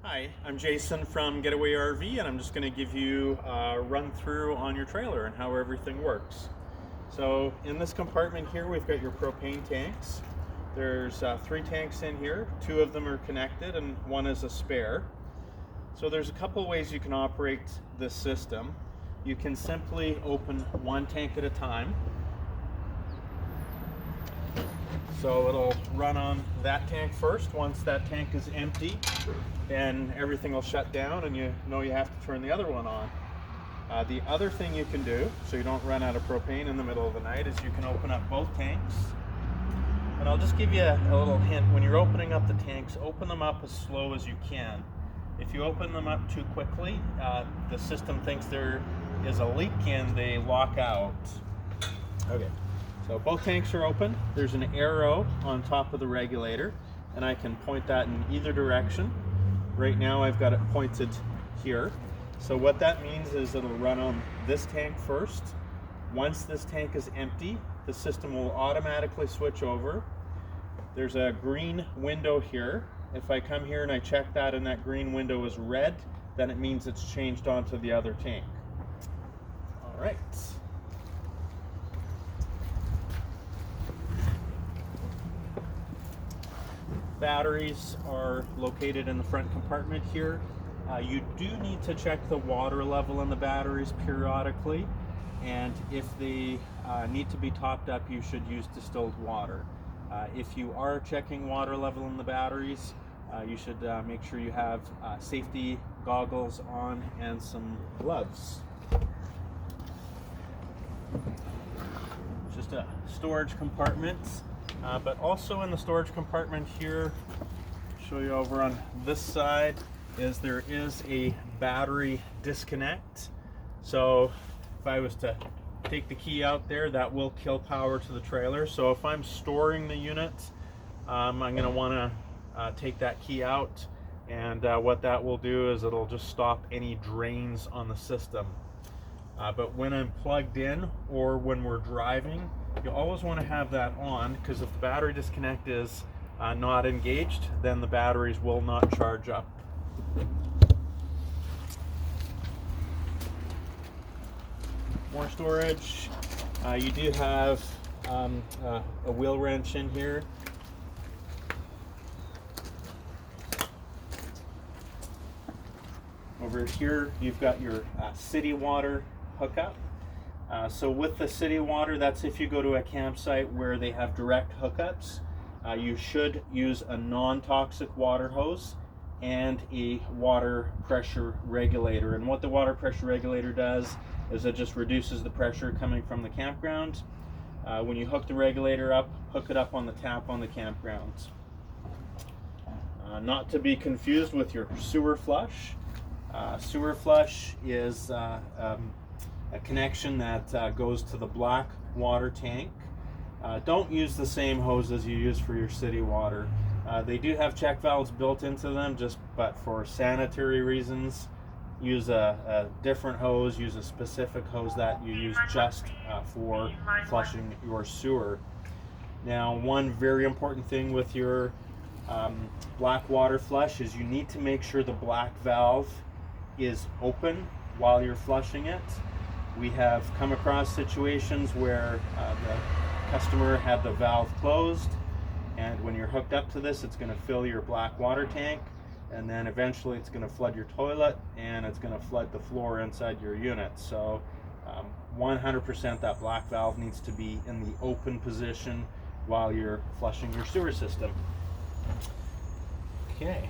Hi, I'm Jason from Getaway RV, and I'm just going to give you a run through on your trailer and how everything works. So in this compartment here, we've got your propane tanks. There's 3 tanks in here. 2 of them are connected and 1 is a spare. So there's a couple ways you can operate this system. You can simply open 1 tank at a time. So it'll run on that tank first. Once that tank is empty, then everything will shut down and you know you have to turn the other one on. The other thing you can do, so you don't run out of propane in the middle of the night, is you can open up both tanks. And I'll just give you a little hint. When you're opening up the tanks, open them up as slow as you can. If you open them up too quickly, the system thinks there is a leak and they lock out. Okay. So both tanks are open. There's an arrow on top of the regulator, and I can point that in either direction. Right now I've got it pointed here. So what that means is it'll run on this tank first. Once this tank is empty, the system will automatically switch over. There's a green window here. If I come here and I check that and that green window is red, then it means it's changed onto the other tank. All right. Batteries are located in the front compartment here. You do need to check the water level in the batteries periodically, and if they need to be topped up, you should use distilled water. If you are checking water level in the batteries, you should make sure you have safety goggles on and some gloves. Just a storage compartment. But also in the storage compartment here, show you over on this side, there is a battery disconnect. So if I was to take the key out there, that will kill power to the trailer. So if I'm storing the unit, I'm going to want to take that key out, and what that will do is it'll just stop any drains on the system. But when I'm plugged in or when we're driving, you always want to have that on, because if the battery disconnect is not engaged, then the batteries will not charge up. More storage. You do have a wheel wrench in here. Over here, you've got your city water hookup. So with the city water, that's if you go to a campsite where they have direct hookups. You should use a non-toxic water hose and a water pressure regulator. And what the water pressure regulator does is it just reduces the pressure coming from the campground. When you hook the regulator up, hook it up on the tap on the campground. Not to be confused with your sewer flush. Sewer flush is a connection that goes to the black water tank. Don't use the same hose as you use for your city water. They do have check valves built into them, but for sanitary reasons, use a different hose, use a specific hose that you use just for flushing your sewer. Now, one very important thing with your black water flush is you need to make sure the black valve is open while you're flushing it. We have come across situations where the customer had the valve closed, and when you're hooked up to this, it's going to fill your black water tank, and then eventually it's going to flood your toilet, and it's going to flood the floor inside your unit. So 100% that black valve needs to be in the open position while you're flushing your sewer system. Okay.